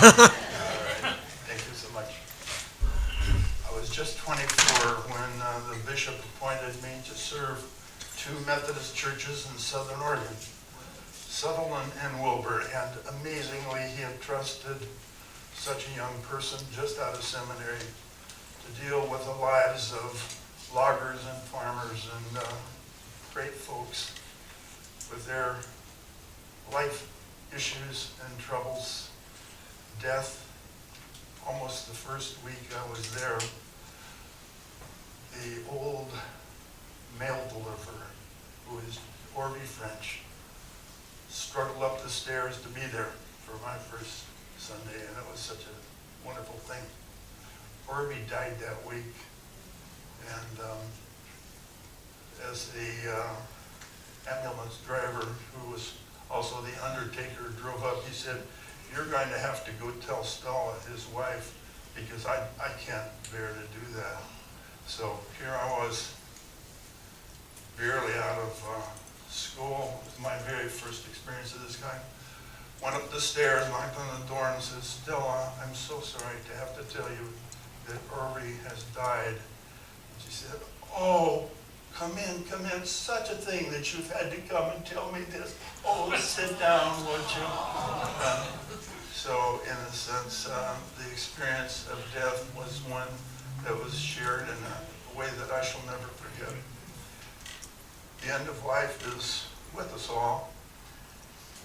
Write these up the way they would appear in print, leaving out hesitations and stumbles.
Thank you so much. I was just 24 when the bishop appointed me to serve 2 Methodist churches in Southern Oregon, Sutherland and Wilbur, and amazingly he had trusted such a young person just out of seminary to deal with the lives of loggers and farmers and great folks with their life issues and troubles, death. Almost the first week I was there, the old mail deliverer, who is Orby French, struggled up the stairs to be there for my first Sunday, and it was such a wonderful thing. Orby died that week, and as the ambulance driver, who was also the undertaker, drove up, he said, "You're going to have to go tell Stella, his wife, because I can't bear to do that." So here I was, barely out of school. It was my very first experience of this kind. Went up the stairs, knocked on the door, and said, "Stella, I'm so sorry to have to tell you that Orby has died." And she said, "Oh, come in, such a thing that you've had to come and tell me this. Oh, sit down, won't you?" So in a sense, the experience of death was one that was shared in a way that I shall never forget. The end of life is with us all.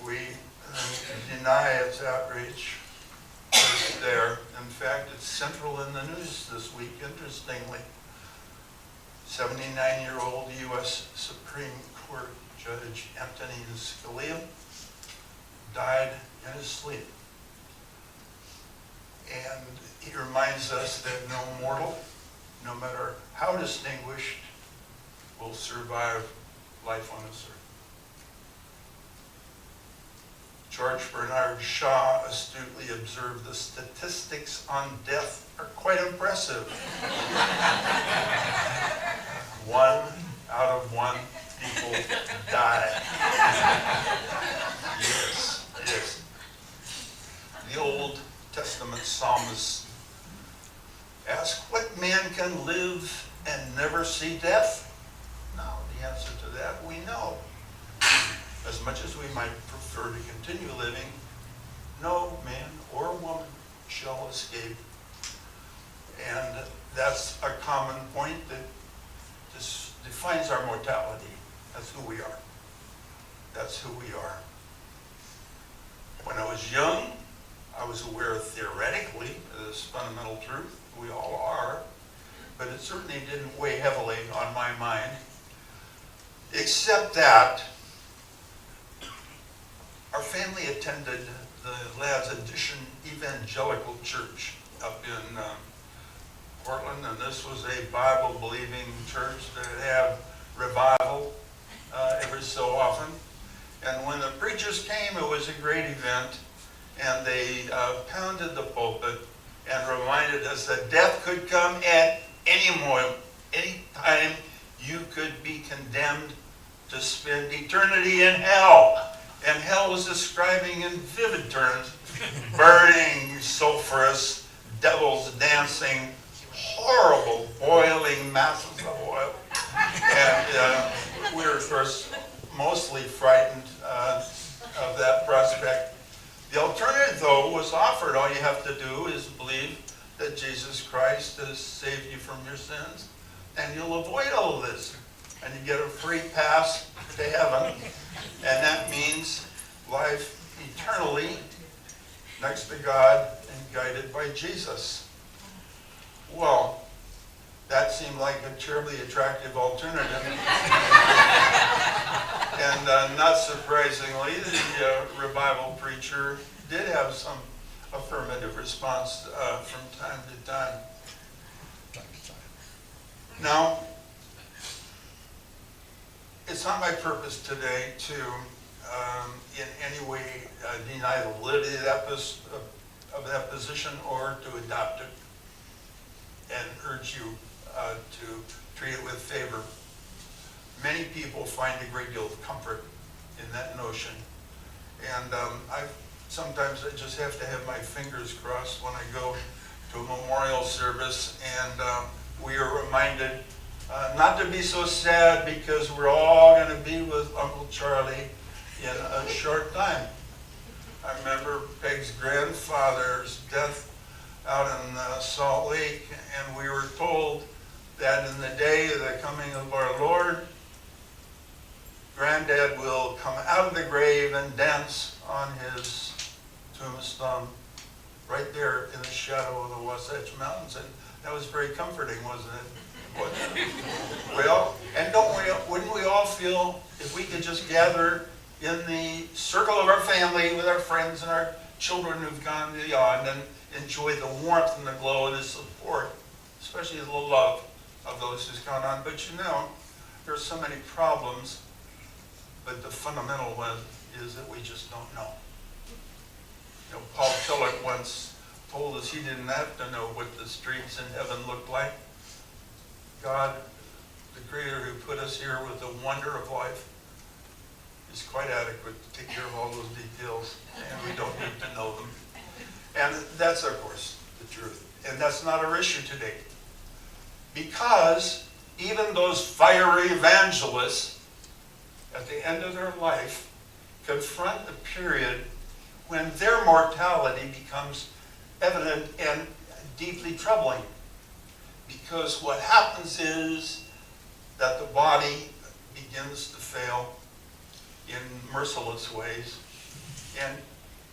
We deny its outreach, but it's there. In fact, it's central in the news this week, interestingly. 79-year-old U.S. Supreme Court Judge Antonin Scalia died in his sleep. And he reminds us that no mortal, no matter how distinguished, will survive life on this earth. George Bernard Shaw astutely observed the statistics on death are quite impressive. 1 out of 1 people die. Yes. The Old Testament psalmist asked, "What man can live and never see death?" Now, the answer to that we know. As much as we might prefer to continue living, no man or woman shall escape. And that's a common point that defines our mortality. That's who we are. That's who we are. When I was young, I was aware theoretically of this fundamental truth. We all are. But it certainly didn't weigh heavily on my mind. Except that our family attended the Lads Addition Evangelical Church up in Portland, and this was a Bible-believing church that had revival every so often. And when the preachers came, it was a great event, and they pounded the pulpit and reminded us that death could come at any moment, any time. You could be condemned to spend eternity in hell. And hell was describing in vivid terms burning, sulfurous, devils dancing, horrible, boiling masses of oil. And we were, of course, mostly frightened of that prospect. The alternative, though, was offered. All you have to do is believe that Jesus Christ has saved you from your sins, and you'll avoid all of this. And you get a free pass to heaven, and that means life eternally next to God and guided by Jesus. Well, that seemed like a terribly attractive alternative. And not surprisingly, the revival preacher did have some affirmative response from time to time. Now, it's not my purpose today to in any way deny the validity of that position or to adopt it and urge you to treat it with favor. Many people find a great deal of comfort in that notion. And I've sometimes I just have to have my fingers crossed when I go to a memorial service, and we are reminded not to be so sad because we're all going to be with Uncle Charlie in a short time. I remember Peg's grandfather's death out in Salt Lake, and we were told that in the day of the coming of our Lord, Granddad will come out of the grave and dance on his tombstone right there in the shadow of the Wasatch Mountains. And that was very comforting, wasn't it? Well, and wouldn't we all feel if we could just gather in the circle of our family with our friends and our children who've gone beyond and enjoy the warmth and the glow and the support, especially the love of those who's gone on. But you know, there's so many problems, but the fundamental one is that we just don't know. You know, Paul Tillich once told us he didn't have to know what the streets in heaven looked like. God, the Creator who put us here with the wonder of life, is quite adequate to take care of all those details, and we don't need to know them. And that's, of course, the truth. And that's not our issue today. Because even those fiery evangelists, at the end of their life, confront a period when their mortality becomes evident and deeply troubling. Because what happens is that the body begins to fail in merciless ways. And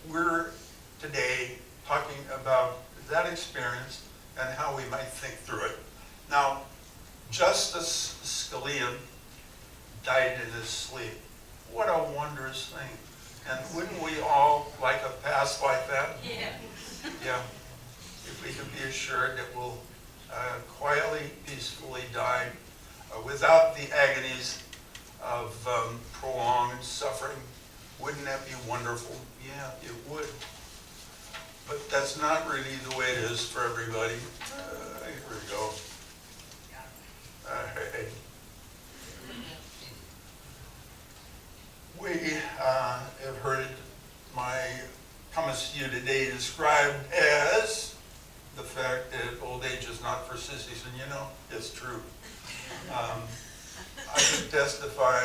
we're today talking about that experience and how we might think through it. Now, Justice Scalia died in his sleep. What a wondrous thing. And wouldn't we all like a past like that? Yeah. Yeah. If we could be assured that we'll quietly, peacefully die without the agonies of prolonged suffering. Wouldn't that be wonderful? Yeah, it would. But that's not really the way it is for everybody. Here we go. Hey. We have heard my comments to you today described as the fact that old age is not for sissies, and you know, it's true. I can testify,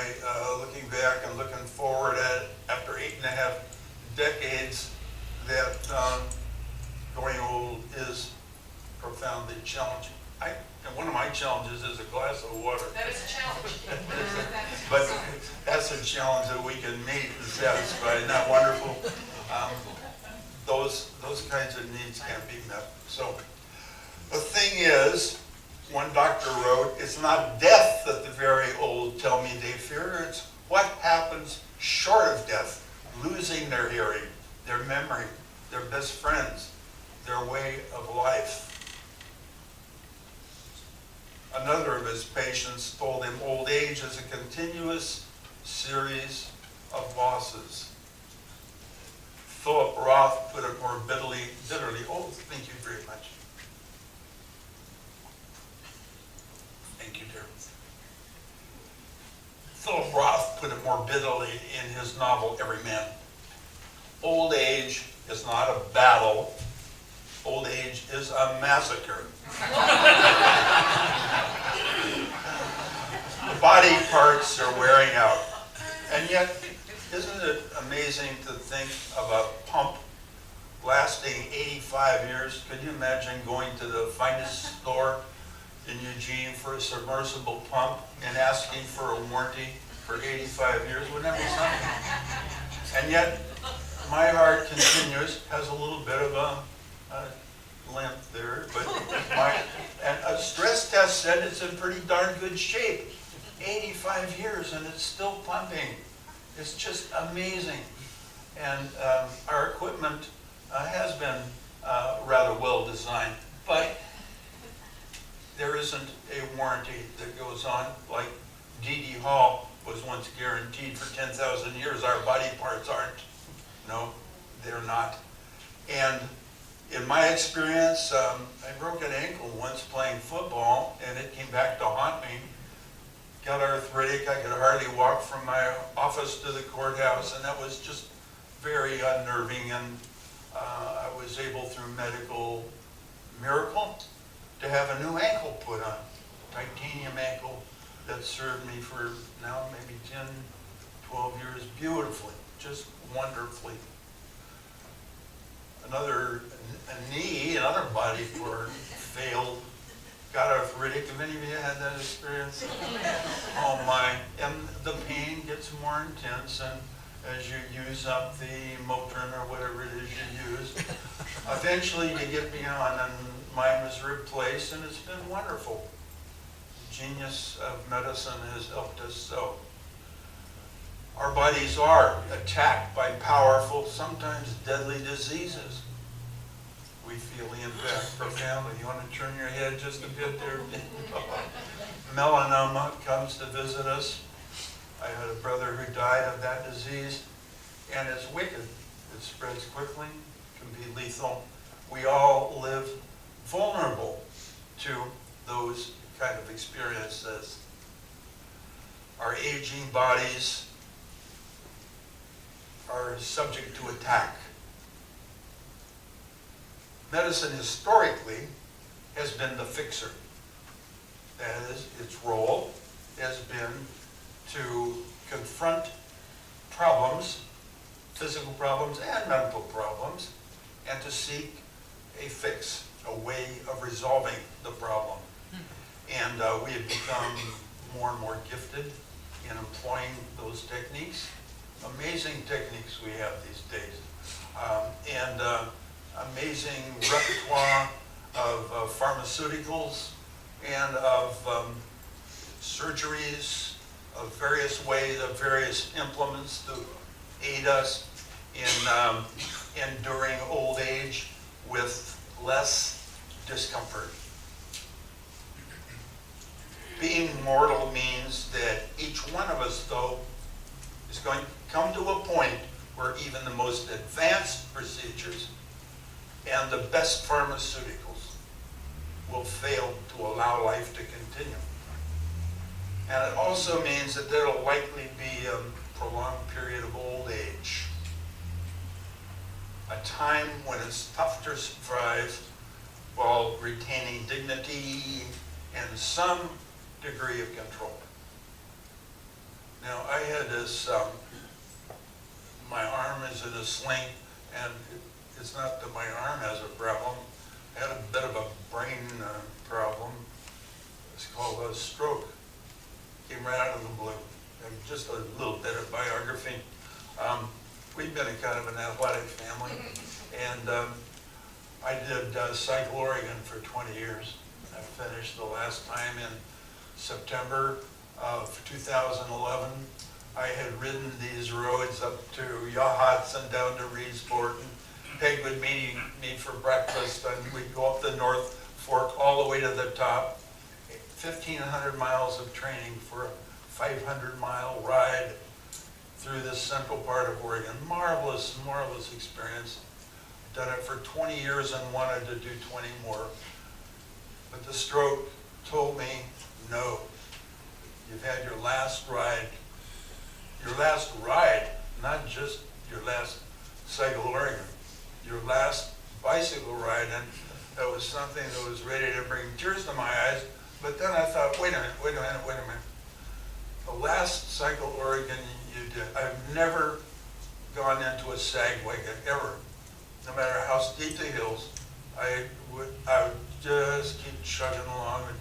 looking back and looking forward at after 8.5 decades, that growing old is profoundly challenging. And one of my challenges is a glass of water. That is a challenge. But that's a challenge that we can meet and satisfy. Isn't that wonderful? Those kinds of needs can't be met. So the thing is, one doctor wrote, it's not death that the very old tell me they fear, it's what happens short of death, losing their hearing, their memory, their best friends, their way of life. Another of his patients told him old age is a continuous series of losses. Philip Roth put it more bitterly, oh, thank you very much. Thank you, dear. Philip Roth put it more bitterly in his novel, Every Man. Old age is not a battle. Old age is a massacre. The body parts are wearing out. And yet, isn't it amazing to think of a pump lasting 85 years? Could you imagine going to the finest store in Eugene for a submersible pump and asking for a warranty for 85 years? Wouldn't that be something? And yet, my heart continues, has a little bit of a limp there, but and a stress test said it's in pretty darn good shape. 85 years and it's still pumping. It's just amazing. And our equipment has been rather well designed, but there isn't a warranty that goes on like D.D. Hall was once guaranteed for 10,000 years. Our body parts aren't. No, they're not. And in my experience, I broke an ankle once playing football, and it came back to haunt me. Got arthritic. I could hardly walk from my office to the courthouse, and that was just very unnerving, and I was able through medical miracle to have a new ankle put on, titanium ankle that served me for now maybe 10, 12 years beautifully, just wonderfully. Another knee, another body part failed, got arthritic. Have any of you had that experience? Oh my, and the pain gets more intense, and as you use up the Motrin or whatever it is you use, eventually you get beyond, and mine was replaced, and it's been wonderful. The genius of medicine has helped us so. Our bodies are attacked by powerful, sometimes deadly diseases. We feel the impact profoundly. You want to turn your head just a bit there? Melanoma comes to visit us. I had a brother who died of that disease, and it's wicked. It spreads quickly, can be lethal. We all live vulnerable to those kind of experiences. Our aging bodies are subject to attack. Medicine historically has been the fixer. That is, its role has been to confront problems, physical problems and mental problems, and to seek a fix, a way of resolving the problem. And we have become more and more gifted in employing those techniques. Amazing techniques we have these days. Amazing repertoire of pharmaceuticals and of surgeries of various ways, of various implements to aid us in enduring old age with less discomfort. Being mortal means that each one of us, though, is going to come to a point where even the most advanced procedures and the best pharmaceuticals will fail to allow life to continue. And it also means that there will likely be a prolonged period of old age, a time when it's tough to survive while retaining dignity and some degree of control. Now, I had this, my arm is in a sling, and it's not that my arm has a problem. I had a bit of a brain problem. It's called a stroke. Came right out of the blue. And just a little bit of biography. We've been a kind of an athletic family, and I did Cycle Oregon for 20 years. I finished the last time in September of 2011. I had ridden these roads up to Yachats and down to Reedsport, and Peg would meet me for breakfast, and we'd go up the North Fork all the way to the top. 1,500 miles of training for a 500-mile ride through this central part of Oregon. Marvelous, marvelous experience. I've done it for 20 years and wanted to do 20 more. But the stroke told me, no, you've had your last ride. Your last ride, not just your last Cycle Oregon, your last bicycle ride. And that was something that was ready to bring tears to my eyes. But then I thought, wait a minute. The last Cycle Oregon you did, I've never gone into a sag wagon, ever. No matter how steep the hills, I would just keep chugging along at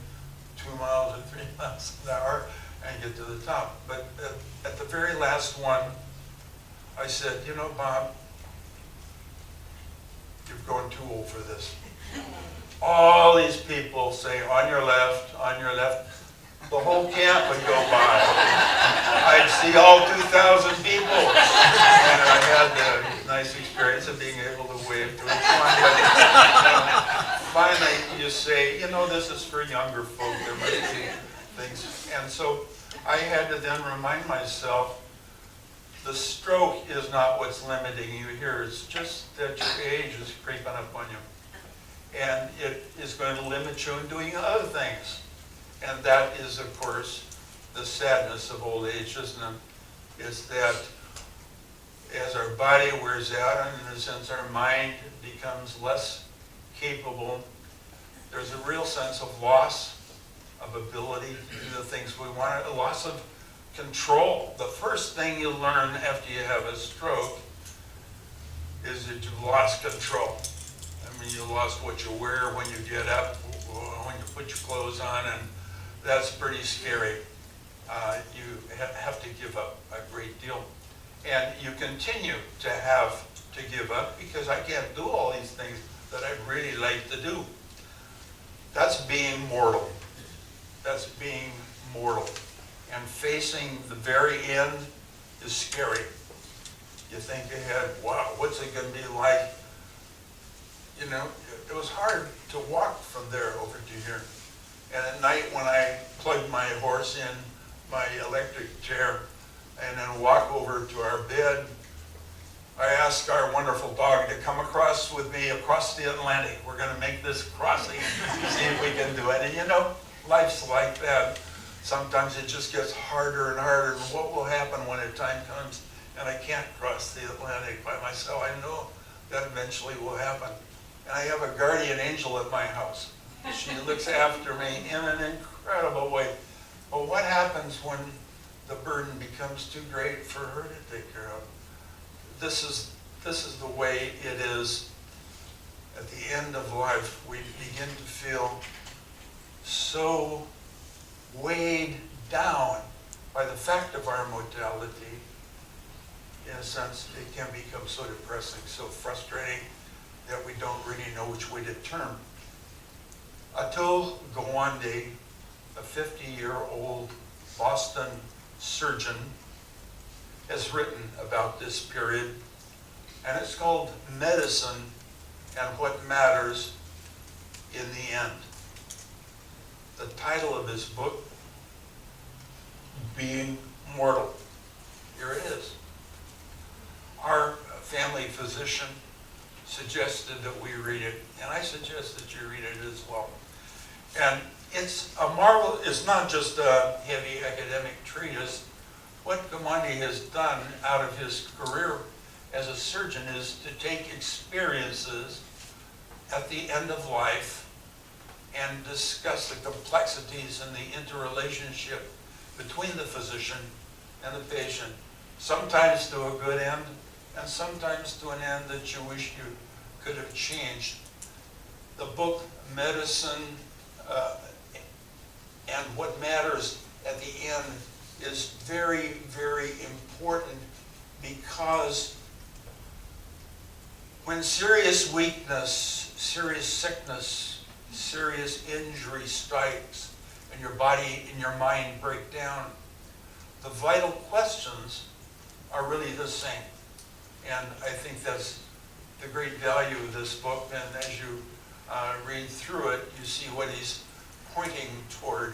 2 miles or 3 miles an hour and get to the top. But at the very last one, I said, you know, Bob, you've grown too old for this. All these people say, on your left, on your left. The whole camp would go by. I'd see all 2,000 people. And I had the nice experience of being able to wave to each one. But finally, you say, you know, this is for younger folk. There might be things. And so I had to then remind myself, the stroke is not what's limiting you here. It's just that your age is creeping up on you. And it is going to limit you in doing other things. And that is, of course, the sadness of old age, isn't it? Is that as our body wears out, and in a sense our mind becomes less capable, there's a real sense of loss of ability to do the things we want, a loss of control. The first thing you learn after you have a stroke is that you've lost control. I mean, you lost what you wear when you get up, when you put your clothes on, and that's pretty scary. You have to give up a great deal. And you continue to have to give up because I can't do all these things that I'd really like to do. That's being mortal. That's being mortal. And facing the very end is scary. You think ahead, wow, what's it going to be like? You know, it was hard to walk from there over to here. And at night when I plugged my horse in my electric chair and then walk over to our bed, I asked our wonderful dog to come across with me across the Atlantic. We're going to make this crossing, see if we can do it. And you know, life's like that. Sometimes it just gets harder and harder. And what will happen when a time comes and I can't cross the Atlantic by myself? I know that eventually will happen. And I have a guardian angel at my house. She looks after me in an incredible way. But what happens when the burden becomes too great for her to take care of? This is the way it is at the end of life. We begin to feel so weighed down by the fact of our mortality. In a sense, it can become so depressing, so frustrating that we don't really know which way to turn. Atul Gawande, a 50-year-old Boston surgeon, has written about this period, and it's called Medicine and What Matters in the End. The title of his book, Being Mortal. Here it is. Our family physician suggested that we read it, and I suggest that you read it as well. And it's a marvel. It's not just a heavy academic treatise. What Gawande has done out of his career as a surgeon is to take experiences at the end of life and discuss the complexities and the interrelationship between the physician and the patient, sometimes to a good end, and sometimes to an end that you wish you could have changed. The book, Medicine and What Matters at the End, is very, very important because when serious weakness, serious sickness, serious injury strikes, and your body and your mind break down, the vital questions are really the same. And I think that's the great value of this book. And as you read through it, you see what he's pointing toward.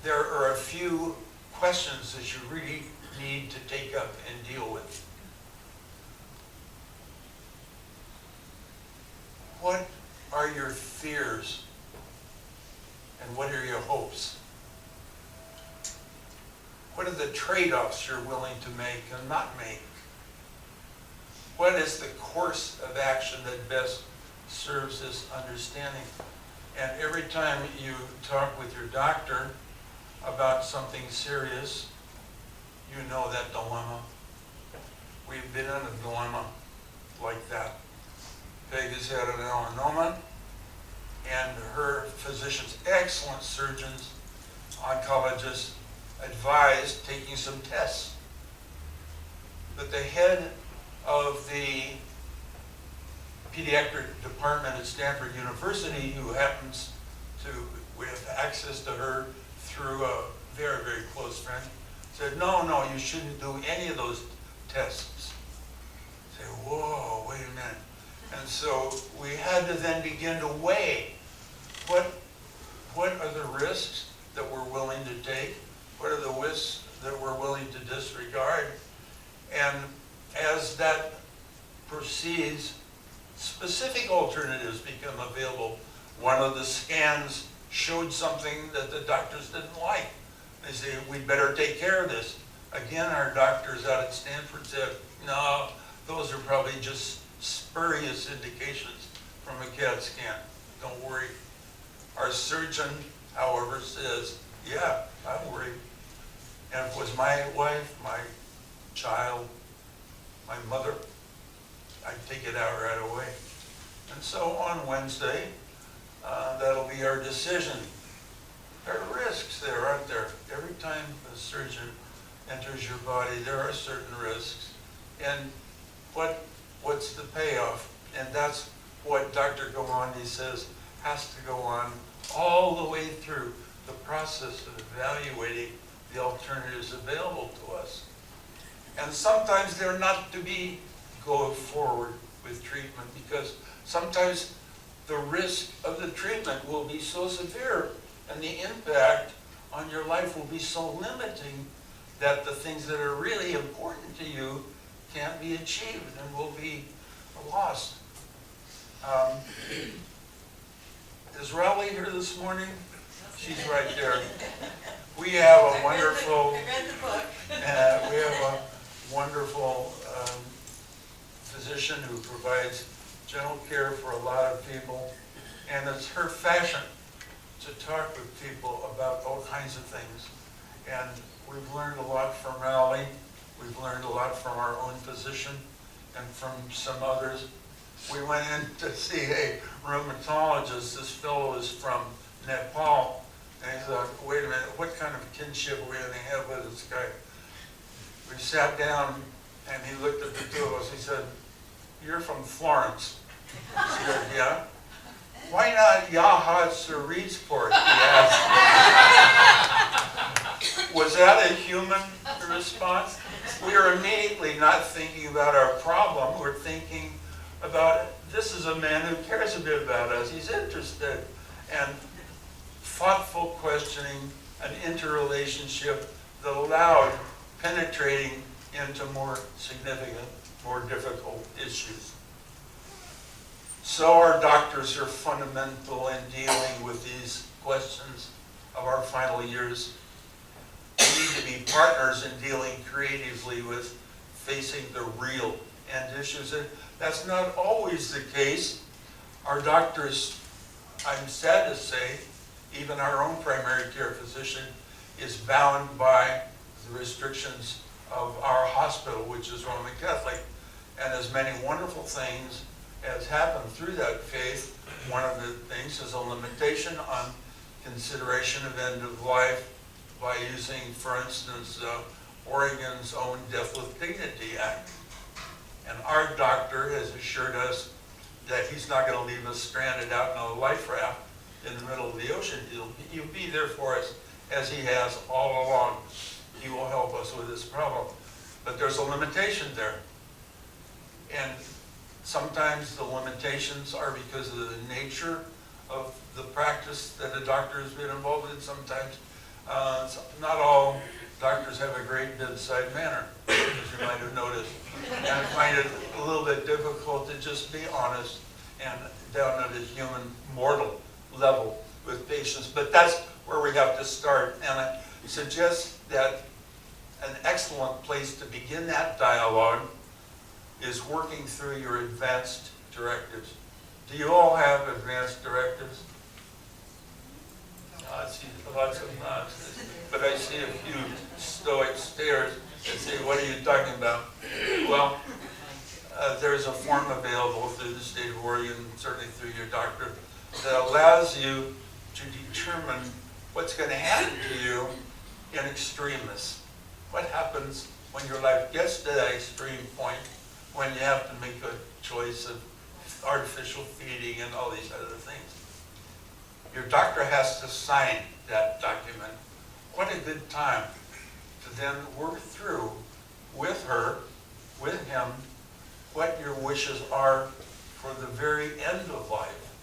There are a few questions that you really need to take up and deal with. What are your fears and what are your hopes? What are the trade-offs you're willing to make and not make? What is the course of action that best serves this understanding? And every time you talk with your doctor about something serious, you know that dilemma. We've been in a dilemma like that. Peg has had an melanoma, and her physicians, excellent surgeons, oncologists, advised taking some tests. But the head of the pediatric department at Stanford University, who happens to, we have access to her through a very, very close friend, said, no, you shouldn't do any of those tests. Say, whoa, wait a minute. And so we had to then begin to weigh what are the risks that we're willing to take, what are the risks that we're willing to disregard. And as that proceeds, specific alternatives become available. One of the scans showed something that the doctors didn't like. They say, we'd better take care of this. Again, our doctors out at Stanford said, No, those are probably just spurious indications from a CAT scan. Don't worry. Our surgeon, however, says, yeah, I'm worried. And if it was my wife, my child, my mother, I'd take it out right away. And so on Wednesday, that'll be our decision. There are risks there, aren't there? Every time a surgeon enters your body, there are certain risks. And what's the payoff? And that's what Dr. Gawande says has to go on all the way through the process of evaluating the alternatives available to us. And sometimes they're not to be go forward with treatment because sometimes the risk of the treatment will be so severe and the impact on your life will be so limiting that the things that are really important to you can't be achieved and will be lost. Is Raleigh here this morning? She's right there. We have a wonderful, physician who provides general care for a lot of people, and it's her fashion to talk with people about all kinds of things. And we've learned a lot from Raleigh. We've learned a lot from our own physician and from some others. We went in to see a rheumatologist. This fellow is from Nepal. And he thought, wait a minute, what kind of kinship are we going to have with this guy? We sat down and he looked at the two of us. He said, you're from Florence. I said, yeah. Why not Yaha Sarizport? He asked. Was that a human response? We are immediately not thinking about our problem. We're thinking about, this is a man who cares a bit about us. He's interested. And thoughtful questioning, an interrelationship that allowed penetrating into more significant, more difficult issues. So our doctors are fundamental in dealing with these questions of our final years. We need to be partners in dealing creatively with facing the real end issues. And that's not always the case. Our doctors, I'm sad to say, even our own primary care physician is bound by the restrictions of our hospital, which is Roman Catholic. And as many wonderful things as happened through that faith, one of the things is a limitation on consideration of end of life by using, for instance, Oregon's own Death with Dignity Act. And our doctor has assured us that he's not going to leave us stranded out in a life raft in the middle of the ocean. He'll be there for us as he has all along. He will help us with this problem. But there's a limitation there. And sometimes the limitations are because of the nature of the practice that a doctor has been involved in. Sometimes not all doctors have a great bedside manner, as you might have noticed. And I find it a little bit difficult to just be honest and down at a human mortal level with patients. But that's where we have to start. And I suggest that an excellent place to begin that dialogue is working through your advanced directives. Do you all have advanced directives? I see lots of nods, but I see a few stoic stares and say, what are you talking about? Well, there's a form available through the state of Oregon, certainly through your doctor, that allows you to determine what's going to happen to you in extremis. What happens when your life gets to that extreme point, when you have to make a choice of artificial feeding and all these other things. Your doctor has to sign that document. What a good time to then work through with her, with him, what your wishes are for the very end of life.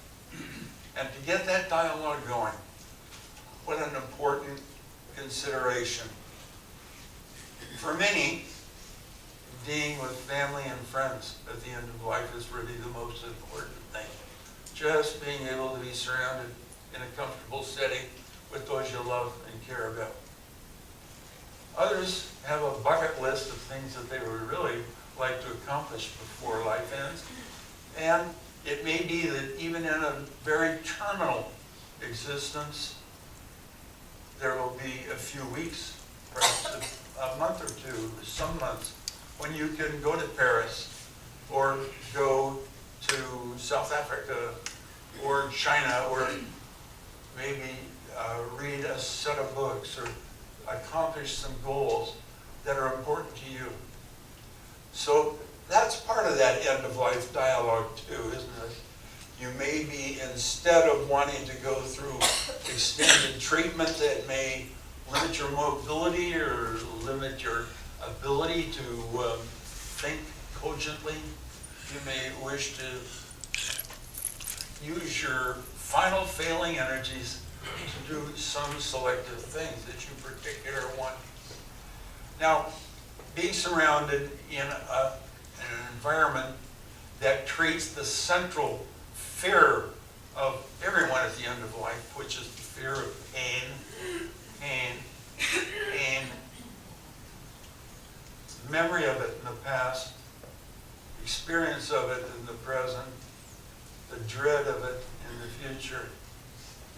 And to get that dialogue going, what an important consideration. For many, being with family and friends at the end of life is really the most important thing. Just being able to be surrounded in a comfortable setting with those you love and care about. Others have a bucket list of things that they would really like to accomplish before life ends. And it may be that even in a very terminal existence, there will be a few weeks, perhaps a month or two, some months, when you can go to Paris or go to South Africa or China, or maybe read a set of books or accomplish some goals that are important to you. So that's part of that end-of-life dialogue too, isn't it? You may be, instead of wanting to go through extended treatment that may limit your mobility or limit your ability to think cogently, you may wish to use your final failing energies to do some selective things that you particularly want. Now, being surrounded in an environment that treats the central fear of everyone at the end of life, which is the fear of pain, memory of it in the past, experience of it in the present, the dread of it in the future.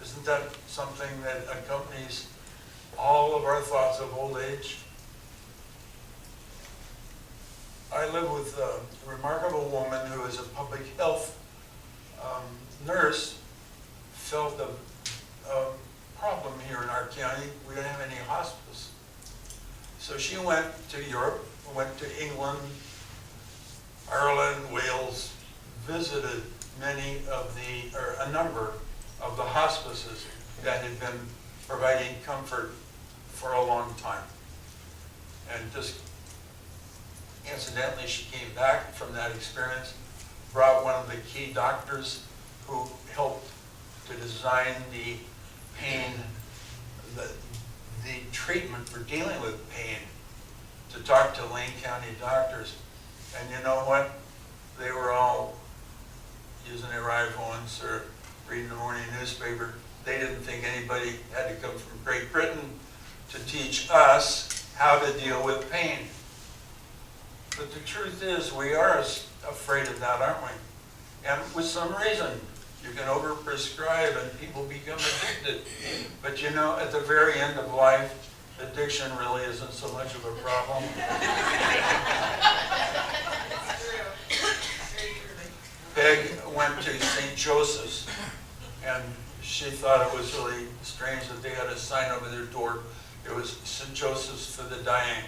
Isn't that something that accompanies all of our thoughts of old age? I live with a remarkable woman who is a public health nurse, felt a problem here in our county. We don't have any hospice. So she went to Europe, went to England, Ireland, Wales, visited a number of the hospices that had been providing comfort for a long time. And just incidentally, she came back from that experience, brought one of the key doctors who helped to design the pain, the treatment for dealing with pain, to talk to Lane County doctors. And you know what? They were all using their iPhones or reading the morning newspaper. They didn't think anybody had to come from Great Britain to teach us how to deal with pain. But the truth is, we are afraid of that, aren't we? And with some reason. You can overprescribe and people become addicted. But you know, at the very end of life, addiction really isn't so much of a problem. Peg went to St. Joseph's, and she thought it was really strange that they had a sign over their door. It was St. Joseph's for the dying.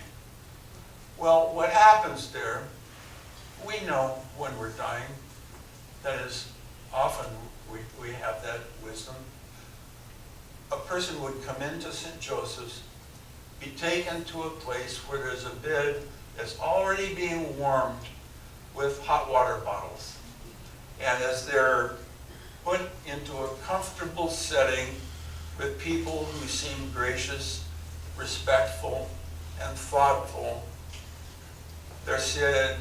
Well, what happens there, we know when we're dying. That is, often we have that wisdom. A person would come into St. Joseph's, be taken to a place where there's a bed that's already being warmed with hot water bottles. And as they're put into a comfortable setting with people who seem gracious, respectful, and thoughtful, they're said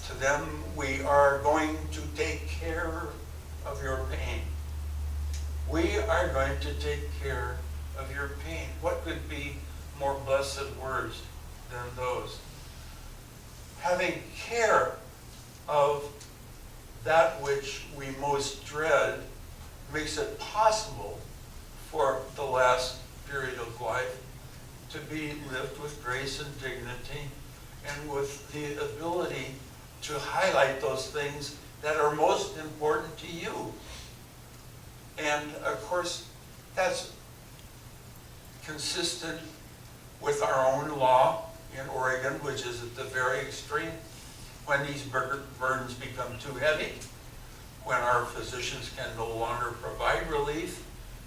to them, "We are going to take care of your pain. We are going to take care of your pain." What could be more blessed words than those? Having care of that which we most dread makes it possible for the last period of life to be lived with grace and dignity, and with the ability to highlight those things that are most important to you. And of course, that's consistent with our own law in Oregon, which is at the very extreme, when these burdens become too heavy, when our physicians can no longer provide relief,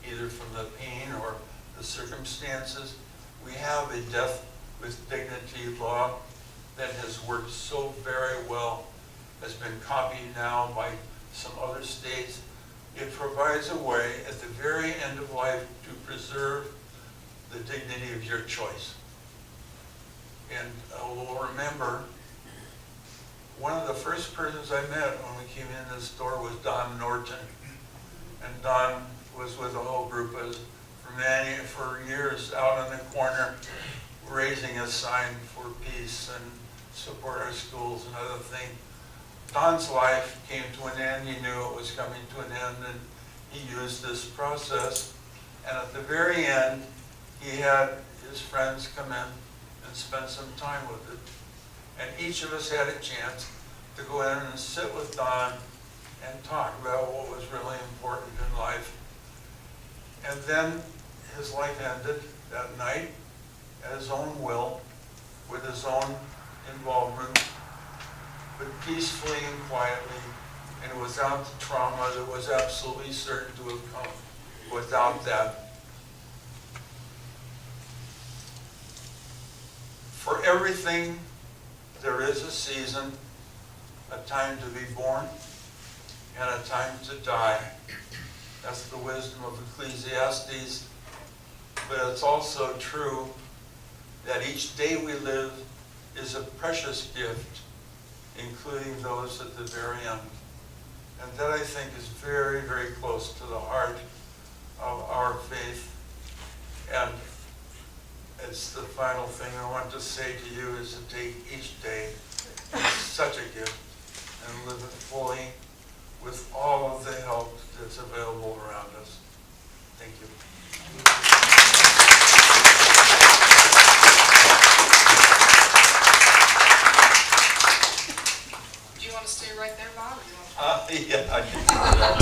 either from the pain or the circumstances. We have a death with dignity law that has worked so very well, has been copied now by some other states. It provides a way at the very end of life to preserve the dignity of your choice. And we'll remember, one of the first persons I met when we came in this door was Don Norton. And Don was with a whole group for years out on the corner, raising a sign for peace and support our schools and other things. Don's life came to an end. He knew it was coming to an end, and he used this process. And at the very end, he had his friends come in and spend some time with it. And each of us had a chance to go in and sit with Don and talk about what was really important in life. And then his life ended that night at his own will, with his own involvement, but peacefully and quietly, and without the trauma that was absolutely certain to have come without that. For everything, there is a season, a time to be born, and a time to die. That's the wisdom of Ecclesiastes. But it's also true that each day we live is a precious gift, including those at the very end. And that, I think, is very, very close to the heart of our faith. And it's the final thing I want to say to you, is to take each day as such a gift and live it fully with all of the help that's available around us. Thank you. Do you want to stay right there, Bob? Or do you want to... Yeah, I can do that.